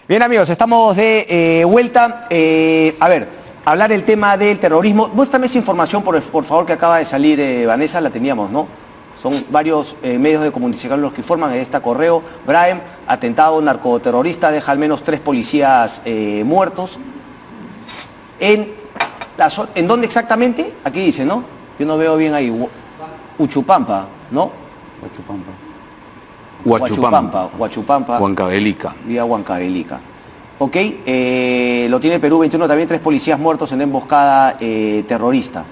Bien, amigos, estamos de vuelta. A ver, hablar el tema del terrorismo. Muéstrame esa información, por favor, que acaba de salir, Vanessa, la teníamos, ¿no? Son varios medios de comunicación los que informan en esta correo. Brian, atentado narcoterrorista, deja al menos 3 policías muertos. ¿En dónde exactamente? Aquí dice, ¿no? Yo no veo bien ahí. Huachupampa, ¿no? Huachupampa. Huancavelica. Vía Huancavelica. Ok, lo tiene Perú 21 también, 3 policías muertos en emboscada terrorista.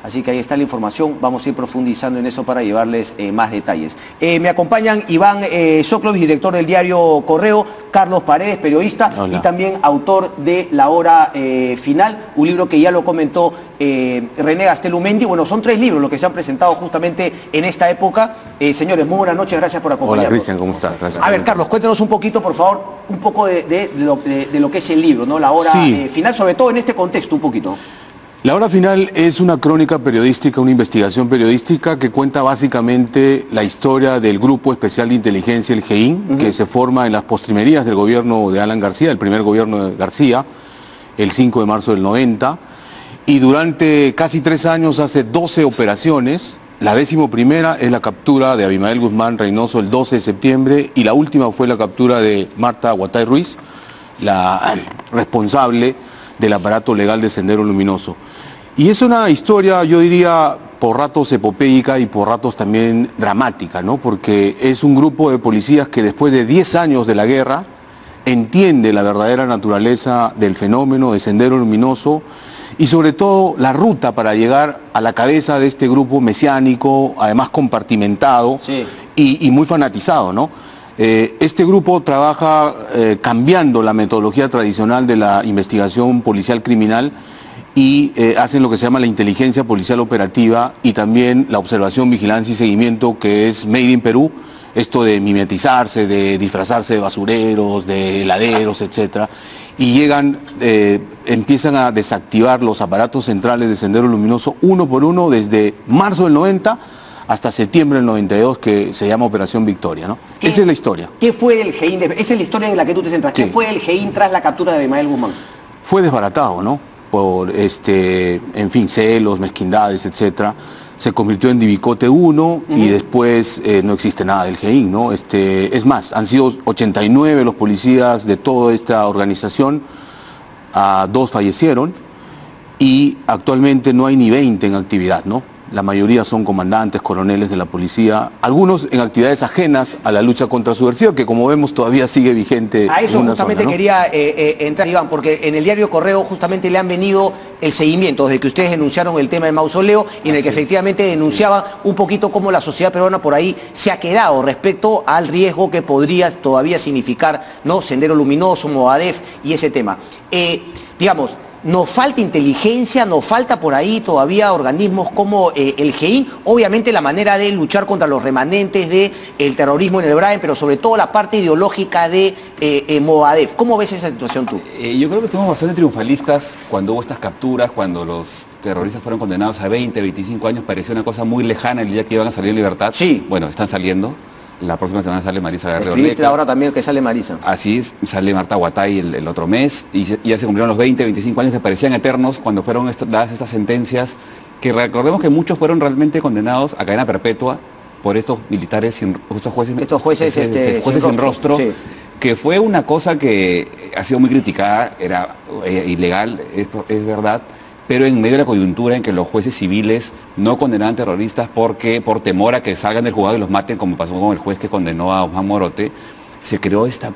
Así que ahí está la información, vamos a ir profundizando en eso para llevarles más detalles. Me acompañan Iván Soklovich, director del diario Correo, Carlos Paredes, periodista. Hola. Y también autor de La Hora Final, un libro que ya lo comentó René Gastelumendi. Bueno, son 3 libros los que se han presentado justamente en esta época. Señores, muy buenas noches, gracias por acompañarnos. Hola, Cristian, ¿cómo estás? Gracias. A ver, Carlos, cuéntanos un poquito, por favor, un poco de lo que es el libro, ¿no? La Hora Final, sobre todo en este contexto, un poquito. La Hora Final es una crónica periodística, una investigación periodística que cuenta básicamente la historia del Grupo Especial de Inteligencia, el GEIN, que se forma en las postrimerías del gobierno de Alan García, el primer gobierno de García, el 5 de marzo del 90, y durante casi 3 años hace 12 operaciones. La 11ª es la captura de Abimael Guzmán Reynoso el 12 de septiembre, y la última fue la captura de Marta Guatay Ruiz, la responsable del aparato legal de Sendero Luminoso. Y es una historia, yo diría, por ratos epopéica y por ratos también dramática, ¿no? Porque es un grupo de policías que después de 10 años de la guerra entiende la verdadera naturaleza del fenómeno de Sendero Luminoso y sobre todo la ruta para llegar a la cabeza de este grupo mesiánico, además compartimentado y muy fanatizado, ¿no? Este grupo trabaja cambiando la metodología tradicional de la investigación policial criminal y hacen lo que se llama la inteligencia policial operativa y también la observación, vigilancia y seguimiento, que es Made in Perú, esto de mimetizarse, de disfrazarse de basureros, de heladeros, etc. Y llegan, empiezan a desactivar los aparatos centrales de Sendero Luminoso uno por uno desde marzo del 90 hasta septiembre del 92, que se llama Operación Victoria, ¿no? Esa es la historia. ¿Qué fue el GEIN? Esa es la historia en la que tú te centras. ¿Qué fue el GEIN tras la captura de Abimael Guzmán? Fue desbaratado, ¿no? Por, en fin, celos, mezquindades, etcétera. Se convirtió en Divicote 1 y después no existe nada del GEIN, ¿no? Es más, han sido 89 los policías de toda esta organización, 2 fallecieron y actualmente no hay ni 20 en actividad, ¿no? La mayoría son comandantes, coroneles de la policía, algunos en actividades ajenas a la lucha contra subversiva, que como vemos todavía sigue vigente. A eso justamente zona, ¿no? quería entrar, Iván, porque en el diario Correo justamente le han venido el seguimiento desde que ustedes denunciaron el tema del mausoleo y en el que efectivamente denunciaban un poquito cómo la sociedad peruana por ahí se ha quedado respecto al riesgo que podría todavía significar, ¿no? Sendero Luminoso, Movadef y ese tema. Digamos, nos falta inteligencia, nos falta por ahí todavía organismos como el GEIN, obviamente la manera de luchar contra los remanentes del terrorismo en el Brain, pero sobre todo la parte ideológica de Movadef. ¿Cómo ves esa situación tú? Yo creo que fuimos bastante triunfalistas cuando hubo estas capturas, cuando los terroristas fueron condenados a 20, 25 años, parecía una cosa muy lejana el día que iban a salir en libertad. Sí. Bueno, están saliendo. La próxima semana sale Marisa Guerrero. Ahora también que sale Marisa. Así es, sale Marta Guatay el otro mes y ya se cumplieron los 20, 25 años que parecían eternos cuando fueron dadas estas sentencias, que recordemos que muchos fueron realmente condenados a cadena perpetua por estos militares, estos jueces sin rostro, sí. Que fue una cosa que ha sido muy criticada, era ilegal, es verdad, pero en medio de la coyuntura en que los jueces civiles no condenaban terroristas por temor a que salgan del juzgado y los maten, como pasó con el juez que condenó a Juan Morote, se creó esta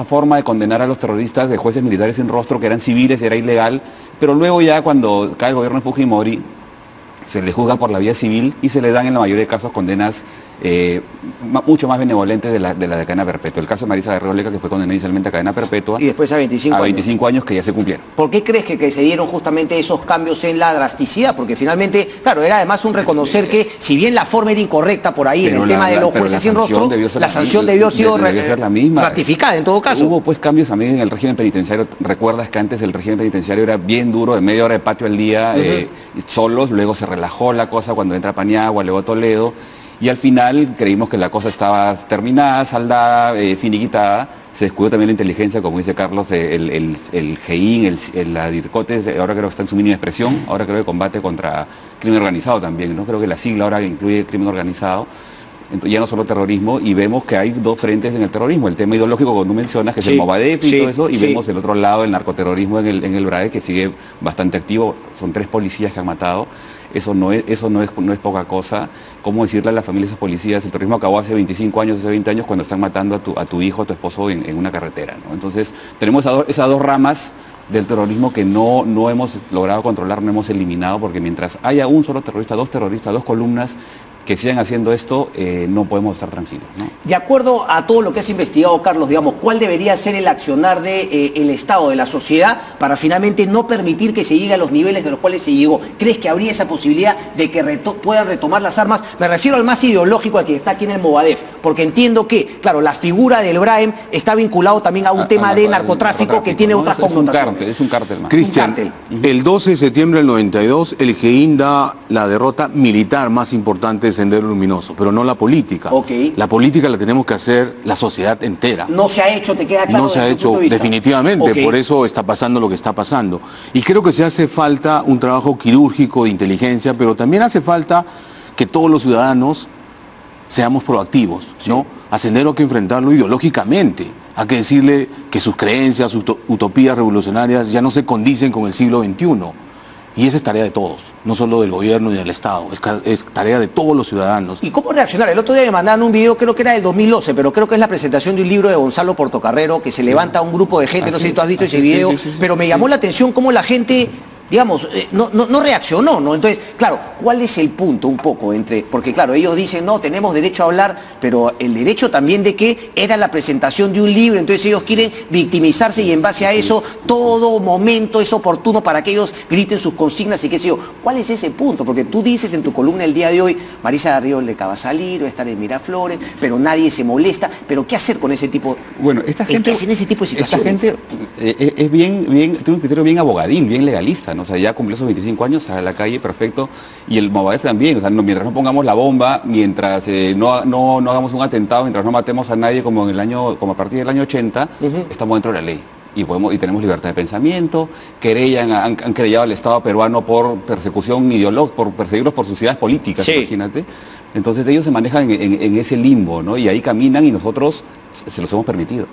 forma de condenar a los terroristas de jueces militares sin rostro, que eran civiles, era ilegal, pero luego ya cuando cae el gobierno de Fujimori, se le juzga por la vía civil y se le dan en la mayoría de casos condenas mucho más benevolentes de la cadena perpetua. El caso de Marisa Guerrero Leca, que fue condenada inicialmente a cadena perpetua. Y después a 25 años que ya se cumplieron. ¿Por qué crees que se dieron justamente esos cambios en la drasticidad? Porque finalmente, claro, era además un reconocer que, si bien la forma era incorrecta por ahí en el tema de los jueces sin rostro, la sanción debió ser la misma, ratificada en todo caso. Hubo pues cambios también en el régimen penitenciario. Recuerdas que antes el régimen penitenciario era bien duro, de media hora de patio al día, solos, luego se relajó la cosa cuando entra Paniagua, luego Toledo. y al final creímos que la cosa estaba terminada, saldada, finiquitada. Se descubrió también la inteligencia, como dice Carlos, el GEIN, la DIRCOTES, ahora creo que está en su mínima expresión, ahora creo que combate contra crimen organizado también, ¿no? Creo que la sigla ahora incluye crimen organizado. Entonces, ya no solo terrorismo, y vemos que hay dos frentes en el terrorismo, el tema ideológico que tú mencionas, que es el Movadef y todo eso, y vemos el otro lado, el narcoterrorismo en el BRAE, que sigue bastante activo. Son 3 policías que han matado. Eso no es poca cosa. ¿Cómo decirle a la familia de esos policías? El terrorismo acabó hace 25 años, hace 20 años, cuando están matando a tu hijo, a tu esposo en una carretera, ¿no? Entonces, tenemos esas dos ramas del terrorismo que no hemos logrado controlar, no hemos eliminado, porque mientras haya un solo terrorista, 2 terroristas, 2 columnas que sigan haciendo esto, no podemos estar tranquilos, ¿no? De acuerdo a todo lo que has investigado, Carlos, digamos, ¿cuál debería ser el accionar del Estado, de la sociedad, para finalmente no permitir que se llegue a los niveles de los cuales se llegó? ¿Crees que habría esa posibilidad de que puedan retomar las armas? Me refiero al más ideológico, al que está aquí en el Movadef, porque entiendo que, claro, la figura del Brahim está vinculado también a un tema de narcotráfico que tiene otras connotaciones. Es un cártel más. Cristian, el 12 de septiembre del 92, el GEIN da la derrota militar más importante de Sendero Luminoso, pero no la política. La política la tenemos que hacer la sociedad entera. No se ha hecho, te queda claro. No se ha hecho definitivamente, por eso está pasando lo que está pasando. Y creo que se hace falta un trabajo quirúrgico de inteligencia, pero también hace falta que todos los ciudadanos seamos proactivos, ¿no? A Sendero hay que enfrentarlo ideológicamente. Hay que decirle que sus creencias, sus utopías revolucionarias ya no se condicen con el siglo XXI. Y esa es tarea de todos, no solo del gobierno ni del Estado, es tarea de todos los ciudadanos. ¿Y cómo reaccionar? El otro día me mandaron un video, creo que era del 2012, pero creo que es la presentación de un libro de Gonzalo Portocarrero, que se levanta un grupo de gente, no sé si tú has visto ese video, pero me llamó la atención cómo la gente, digamos, no reaccionó, ¿no? Entonces, claro, ¿cuál es el punto un poco entre...? Porque, claro, ellos dicen, no, tenemos derecho a hablar, pero el derecho también de que era la presentación de un libro, entonces ellos quieren victimizarse y en base a eso, todo momento es oportuno para que ellos griten sus consignas y qué sé yo. ¿Cuál es ese punto? Porque tú dices en tu columna el día de hoy, Marisa Arriola va a salir, va a estar en Miraflores, pero nadie se molesta, pero ¿qué hacer con ese tipo? Bueno, esta gente... ¿Qué hacen ese tipo de situaciones? Esta gente es bien, tiene un criterio bien abogadil, bien legalista, ¿no? O sea, ya cumplió sus 25 años, sale a la calle, perfecto, y el Movadef también, o sea, mientras no pongamos la bomba, mientras no hagamos un atentado, mientras no matemos a nadie como a partir del año 80, estamos dentro de la ley. Y tenemos libertad de pensamiento, han querellado al Estado peruano por persecución ideológica, por perseguirlos por sus ideas políticas, imagínate. Entonces ellos se manejan en ese limbo, ¿no? Y ahí caminan y nosotros se los hemos permitido.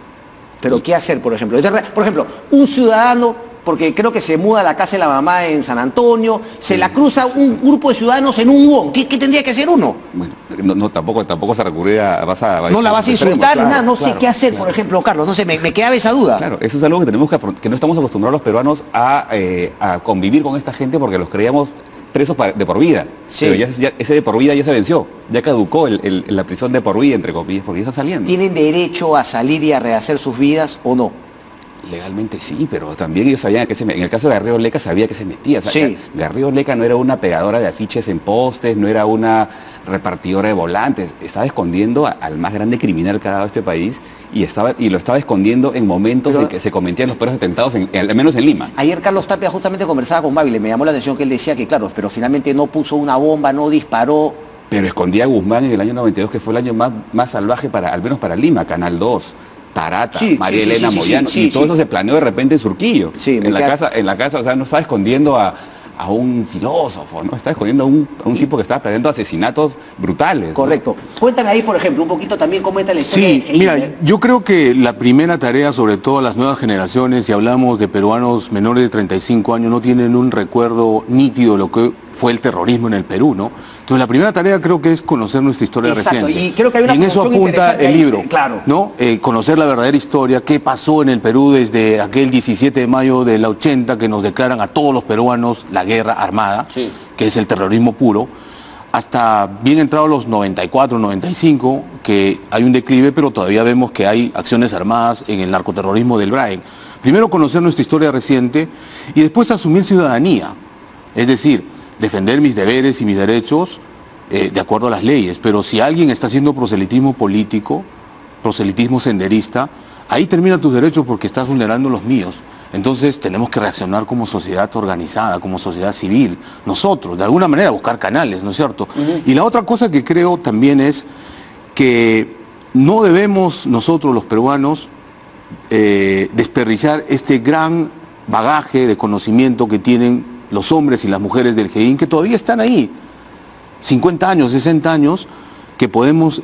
Pero ¿qué hacer, por ejemplo? Por ejemplo, un ciudadano, porque creo que se muda a la casa de la mamá en San Antonio, se la cruza un grupo de ciudadanos en un UON. ¿Qué tendría que hacer uno? Bueno, tampoco se recurre a... No la vas a insultar, claro, nada, no sé qué hacer, por ejemplo, Carlos, no sé, me quedaba esa duda. Claro, eso es algo que tenemos que no estamos acostumbrados los peruanos a convivir con esta gente porque los creíamos presos de por vida. Pero ese de por vida ya se venció, ya caducó la prisión de por vida, entre comillas, porque ya está saliendo. ¿Tienen derecho a salir y a rehacer sus vidas o no? Legalmente sí, pero también ellos sabían que en el caso de Garrido Leca sabía que se metía. O sea, Garrido Leca no era una pegadora de afiches en postes, no era una repartidora de volantes, estaba escondiendo al más grande criminal que ha dado este país y lo estaba escondiendo en momentos en que se cometían los peores atentados, al menos en Lima. Ayer Carlos Tapia justamente conversaba con Bávila, me llamó la atención que él decía que claro, pero finalmente no puso una bomba, no disparó. Pero escondía a Guzmán en el año 92, que fue el año más salvaje, al menos para Lima, Canal 2. Tarata, María Elena Moyano, y todo eso se planeó de repente en Surquillo. En la casa, o sea, no estaba escondiendo a un filósofo, ¿no? Estaba escondiendo a un tipo que estaba planeando asesinatos brutales. Correcto. ¿No? Cuéntame ahí, por ejemplo, un poquito también cómo está la historia de Heimer. Mira, yo creo que la primera tarea, sobre todo las nuevas generaciones, si hablamos de peruanos menores de 35 años, no tienen un recuerdo nítido de lo que fue el terrorismo en el Perú, ¿no? Entonces la primera tarea creo que es conocer nuestra historia reciente. Y creo que hay una en eso apunta el libro, claro. ¿no? Conocer la verdadera historia, qué pasó en el Perú desde aquel 17 de mayo del 80 que nos declaran a todos los peruanos la guerra armada, que es el terrorismo puro, hasta bien entrados los 94, 95, que hay un declive, pero todavía vemos que hay acciones armadas en el narcoterrorismo del Brahim. Primero conocer nuestra historia reciente y después asumir ciudadanía, es decir, defender mis deberes y mis derechos de acuerdo a las leyes, pero si alguien está haciendo proselitismo político, proselitismo senderista, ahí terminan tus derechos porque estás vulnerando los míos. Entonces tenemos que reaccionar como sociedad organizada, como sociedad civil, nosotros, de alguna manera buscar canales, ¿no es cierto? Y la otra cosa que creo también es que no debemos nosotros los peruanos desperdiciar este gran bagaje de conocimiento que tienen los hombres y las mujeres del GEIN, que todavía están ahí, 50 años, 60 años, que podemos,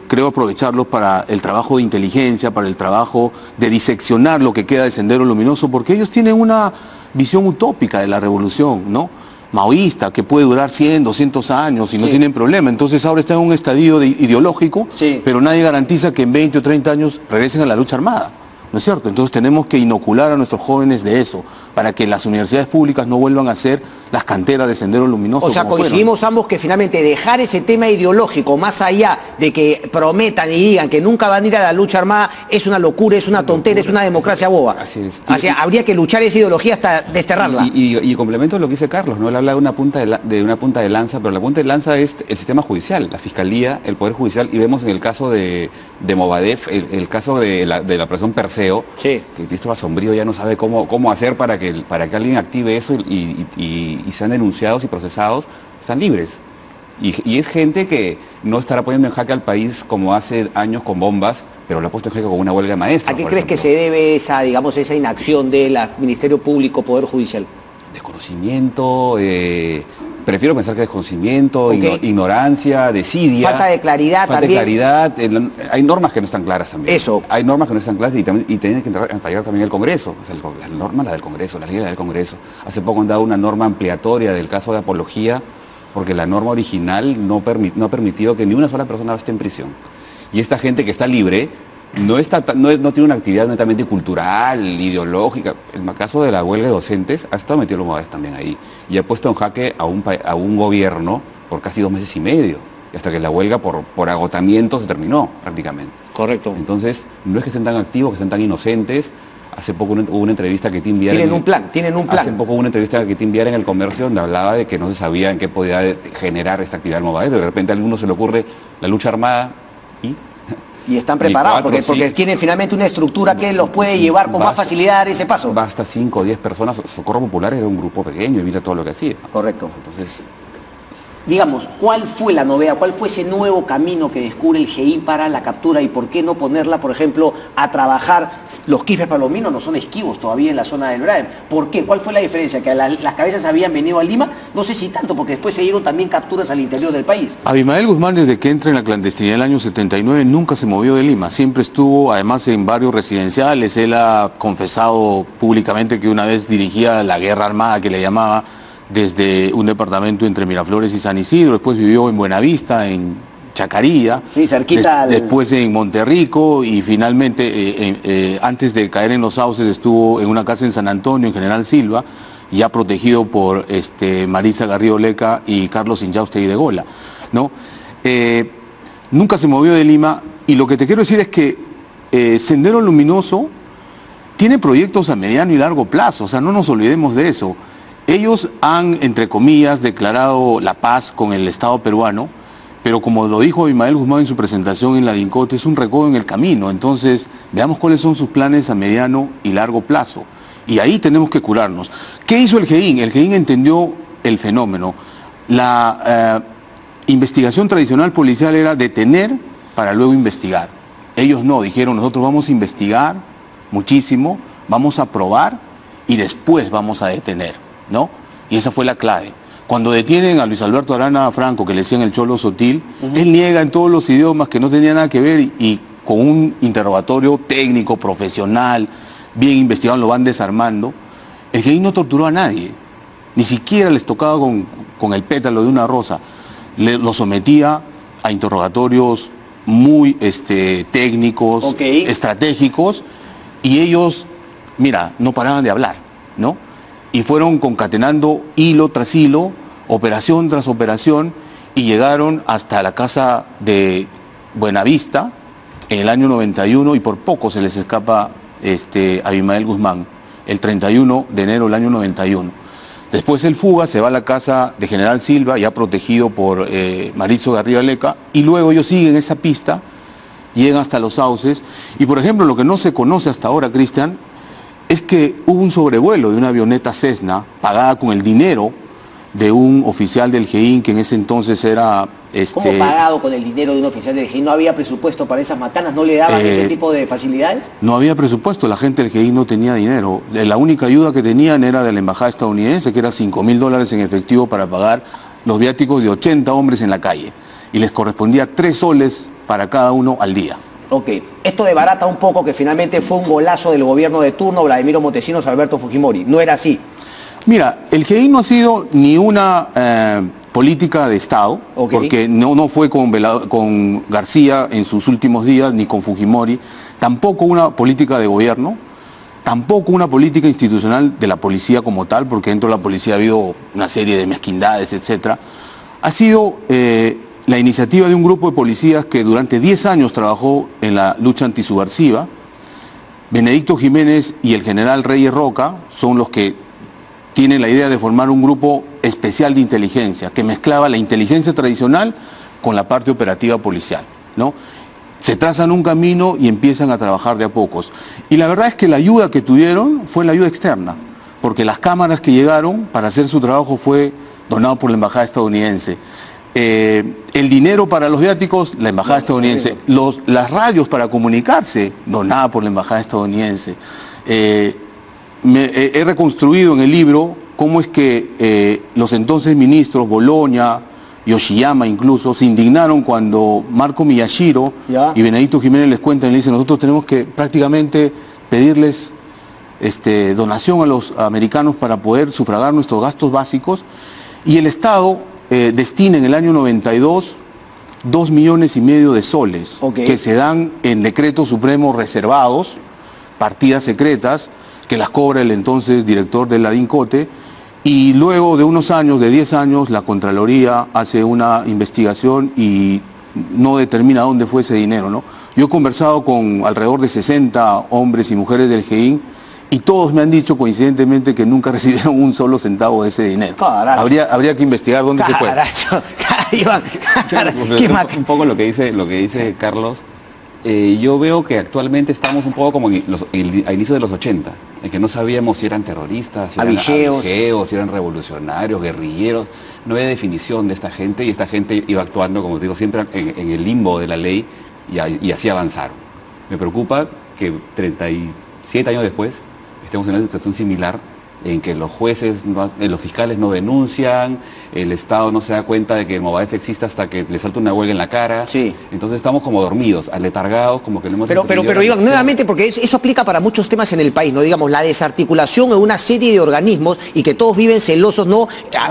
creo, aprovecharlos para el trabajo de inteligencia, para el trabajo de diseccionar lo que queda de Sendero Luminoso, porque ellos tienen una visión utópica de la revolución, ¿no? Maoísta, que puede durar 100, 200 años y no tienen problema. Entonces ahora está en un estadio ideológico, pero nadie garantiza que en 20 o 30 años regresen a la lucha armada, ¿no es cierto? Entonces tenemos que inocular a nuestros jóvenes de eso, para que las universidades públicas no vuelvan a ser las canteras de Sendero Luminoso. O sea, coincidimos ambos que finalmente dejar ese tema ideológico, más allá de que prometan y digan que nunca van a ir a la lucha armada, es una locura, es una tontera, es una democracia boba. Así es. O sea, habría que luchar esa ideología hasta desterrarla. Y complemento lo que dice Carlos, ¿no? Él habla de una punta de lanza, pero la punta de lanza es el sistema judicial, la fiscalía, el poder judicial, y vemos en el caso de Movadef, el caso de la operación Perseo, que Cristóbal Sombrío ya no sabe cómo hacer para que alguien active eso y sean denunciados y procesados, están libres. Y es gente que no estará poniendo en jaque al país como hace años con bombas, pero lo ha puesto en jaque con una huelga de maestros. ¿A qué crees que se debe esa, digamos, esa inacción del Ministerio Público, Poder Judicial? Desconocimiento, prefiero pensar que desconocimiento, ignorancia, desidia. Falta de claridad también. Falta de claridad. Hay normas que no están claras también. Eso. Hay normas que no están claras y tienen que tallar también el Congreso. O sea, las normas, la del Congreso, la ley del Congreso. Hace poco han dado una norma ampliatoria del caso de apología, porque la norma original no ha permitido que ni una sola persona esté en prisión. Y esta gente que está libre no tiene una actividad netamente cultural, ideológica. El caso de la huelga de docentes ha estado metido los Movadef también ahí. Y ha puesto en jaque a un gobierno por casi 2 meses y medio. Hasta que la huelga por agotamiento se terminó prácticamente. Correcto. Entonces, no es que estén tan activos, que estén tan inocentes. Hace poco hubo una entrevista que Tim Viera... Tienen un plan. Hace poco hubo una entrevista que Tim Viera en El Comercio donde hablaba de que no se sabía en qué podía generar esta actividad del Movadef. De repente a alguno se le ocurre la lucha armada y están preparados porque tienen finalmente una estructura que los puede llevar con más facilidad a dar ese paso. Basta 5 o 10 personas. Socorro Popular era un grupo pequeño y mira todo lo que hacía. Correcto. Entonces, digamos, ¿cuál fue la novedad? ¿Cuál fue ese nuevo camino que descubre el GEIN para la captura y por qué no ponerla, por ejemplo, a trabajar? Los quismes palominos no son esquivos todavía en la zona del Braem. ¿Por qué? ¿Cuál fue la diferencia? ¿Que las cabezas habían venido a Lima? No sé si tanto, porque después se dieron también capturas al interior del país. Abimael Guzmán, desde que entra en la clandestinidad en el año 79, nunca se movió de Lima. Siempre estuvo, además, en barrios residenciales. Él ha confesado públicamente que una vez dirigía la guerra armada, que le llamaba, desde un departamento entre Miraflores y San Isidro. Después vivió en Buenavista, en Chacarilla, sí, cerquita después en Monterrico y finalmente, antes de caer en los sauces, estuvo en una casa en San Antonio, en General Silva, ya protegido por Marisa Garrido Leca y Carlos Inchauste de Gola, ¿no? Nunca se movió de Lima, y lo que te quiero decir es que Sendero Luminoso tiene proyectos a mediano y largo plazo. O sea, no nos olvidemos de eso. Ellos han, entre comillas, declarado la paz con el Estado peruano, pero como lo dijo Abimael Guzmán en su presentación en la DINCOT, es un recodo en el camino. Entonces, veamos cuáles son sus planes a mediano y largo plazo. Y ahí tenemos que curarnos. ¿Qué hizo el GEIN? El GEIN entendió el fenómeno. La investigación tradicional policial era detener para luego investigar. Ellos no, dijeron, nosotros vamos a investigar muchísimo, vamos a probar y después vamos a detener, ¿no? Y esa fue la clave. Cuando detienen a Luis Alberto Arana Franco, que le decían el Cholo Sotil, él niega en todos los idiomas que no tenía nada que ver y con un interrogatorio técnico, profesional, bien investigado, lo van desarmando. El GEIN no torturó a nadie, ni siquiera les tocaba con el pétalo de una rosa. Lo sometía a interrogatorios muy técnicos, estratégicos, y ellos, mira, no paraban de hablar, ¿no? Y fueron concatenando hilo tras hilo, operación tras operación, y llegaron hasta la casa de Buenavista en el año 91, y por poco se les escapa a Abimael Guzmán, el 31 de enero del año 91. Después él fuga, se va a la casa de General Silva, ya protegido por Mariso Garrido Leca, y luego ellos siguen esa pista, llegan hasta los sauces, y por ejemplo lo que no se conoce hasta ahora, Cristian, es que hubo un sobrevuelo de una avioneta Cessna pagada con el dinero de un oficial del GEIN que en ese entonces era... ¿Cómo pagado con el dinero de un oficial del GEIN? ¿No había presupuesto para esas matanas? ¿No le daban ese tipo de facilidades? No había presupuesto, la gente del GEIN no tenía dinero. La única ayuda que tenían era de la embajada estadounidense, que era $5.000 en efectivo para pagar los viáticos de 80 hombres en la calle. Y les correspondía 3 soles para cada uno al día. Ok, esto debarata un poco que finalmente fue un golazo del gobierno de turno, Vladimiro Montesinos, Alberto Fujimori. No era así. Mira, el GEIN no ha sido ni una política de Estado, porque no fue con García en sus últimos días, ni con Fujimori, tampoco una política de gobierno, tampoco una política institucional de la policía como tal, porque dentro de la policía ha habido una serie de mezquindades, etc. Ha sido la iniciativa de un grupo de policías que durante 10 años trabajó en la lucha antisubversiva. Benedicto Jiménez y el general Reyes Roca son los que tienen la idea de formar un grupo especial de inteligencia que mezclaba la inteligencia tradicional con la parte operativa policial, ¿no? Se trazan un camino y empiezan a trabajar de a pocos. Y la verdad es que la ayuda que tuvieron fue la ayuda externa, porque las cámaras que llegaron para hacer su trabajo fue donado por la embajada estadounidense. El dinero para los viáticos, la embajada estadounidense. Las radios para comunicarse, donada por la embajada estadounidense. He reconstruido en el libro cómo es que los entonces ministros, Boloña, Yoshiyama incluso, se indignaron cuando Marco Miyashiro y Benedicto Jiménez les cuentan y le dicen: nosotros tenemos que prácticamente pedirles donación a los americanos para poder sufragar nuestros gastos básicos, y el Estado destina en el año 92 2,5 millones de soles que se dan en decretos supremos reservados, partidas secretas, que las cobra el entonces director de la DINCOTE, y luego de unos años, de 10 años, la Contraloría hace una investigación y no determina dónde fue ese dinero, ¿no? Yo he conversado con alrededor de 60 hombres y mujeres del GEIN y todos me han dicho coincidentemente que nunca recibieron un solo centavo de ese dinero. Habría que investigar dónde se fue. Iván, un poco lo que dice Carlos. Yo veo que actualmente estamos un poco como a inicios de los 80, en que no sabíamos si eran terroristas, si eran avigeos, si eran revolucionarios, guerrilleros. No había definición de esta gente, y esta gente iba actuando, como digo, siempre en el limbo de la ley, y así avanzaron. Me preocupa que 37 años después estemos en una situación similar, en que los jueces, los fiscales no denuncian, el Estado no se da cuenta de que el Movadef existe hasta que le salta una huelga en la cara. Sí. Entonces estamos como dormidos, aletargados, como que no hemos... Pero Iván, nuevamente, porque eso aplica para muchos temas en el país, ¿no? Digamos, la desarticulación en una serie de organismos y que todos viven celosos, no,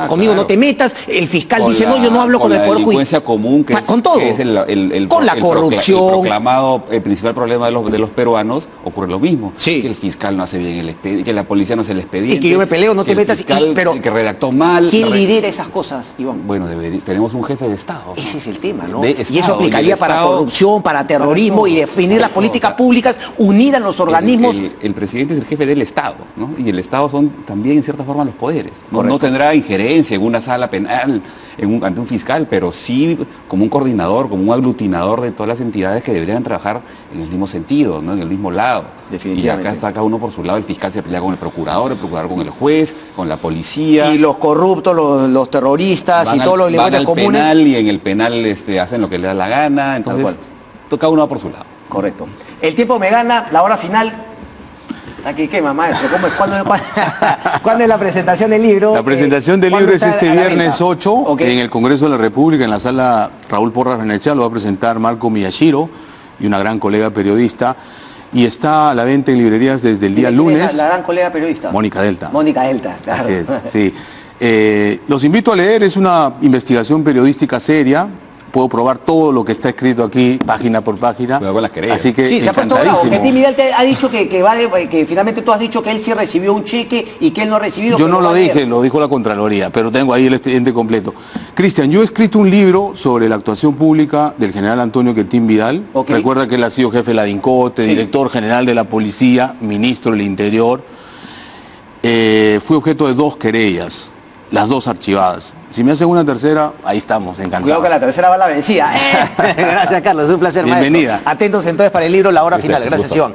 conmigo no te metas, el fiscal dice, no, yo no hablo con el Poder Judicial. Común, que con todo. Que es con la corrupción. El proclamado, el principal problema de los peruanos, ocurre lo mismo. Sí. Que el fiscal no hace bien el expediente, que la policía no hace el expediente. Y que yo me peleo, no te metas, pero que redactó mal. ¿Quién lidera esas cosas, Iván? Bueno, tenemos un jefe de Estado. Ese es el tema, ¿no? Y eso aplicaría para corrupción, para terrorismo, y definir las políticas públicas, unir a los organismos. El presidente es el jefe del Estado, ¿no? Y el Estado son también en cierta forma los poderes. No tendrá injerencia en una sala penal, ante un fiscal, pero sí como un coordinador, como un aglutinador de todas las entidades que deberían trabajar en el mismo sentido, ¿no? En el mismo lado. Definitivamente. Y acá está cada uno por su lado, el fiscal se pelea con el procurador con el juez, con la policía. Y los corruptos, los terroristas y todos los delincuentes comunes. Penal, y en el penal hacen lo que les da la gana, entonces cada uno va por su lado. Correcto. El tiempo me gana, la hora final. Aquí quema, maestro. ¿Cuándo es la presentación del libro? La presentación del libro es este viernes 8 en el Congreso de la República, en la sala Raúl Porras Renechal. Lo va a presentar Marco Miyashiro y una gran colega periodista. Y está a la venta en librerías desde el día lunes. La gran colega periodista. Mónica Delta. Mónica Delta, claro. Así es, sí. Los invito a leer, es una investigación periodística seria. Puedo probar todo lo que está escrito aquí, página por página. Así que sí, se ha puesto bravo, que Tim Vidal te ha dicho que finalmente tú has dicho que él sí recibió un cheque y que él no ha recibido. Yo no lo dije, lo dijo la Contraloría, pero tengo ahí el expediente completo. Cristian, yo he escrito un libro sobre la actuación pública del general Antonio Quetín Vidal. Recuerda que él ha sido jefe de la DINCOTE, director general de la Policía, ministro del Interior. Fui objeto de 2 querellas, las 2 archivadas. Si me hacen una tercera, ahí estamos, encantados. Cuidado que la tercera va la vencida. Gracias, Carlos, un placer, bienvenida. Maestro. Atentos entonces para el libro La Hora Final. Gracias, Iván.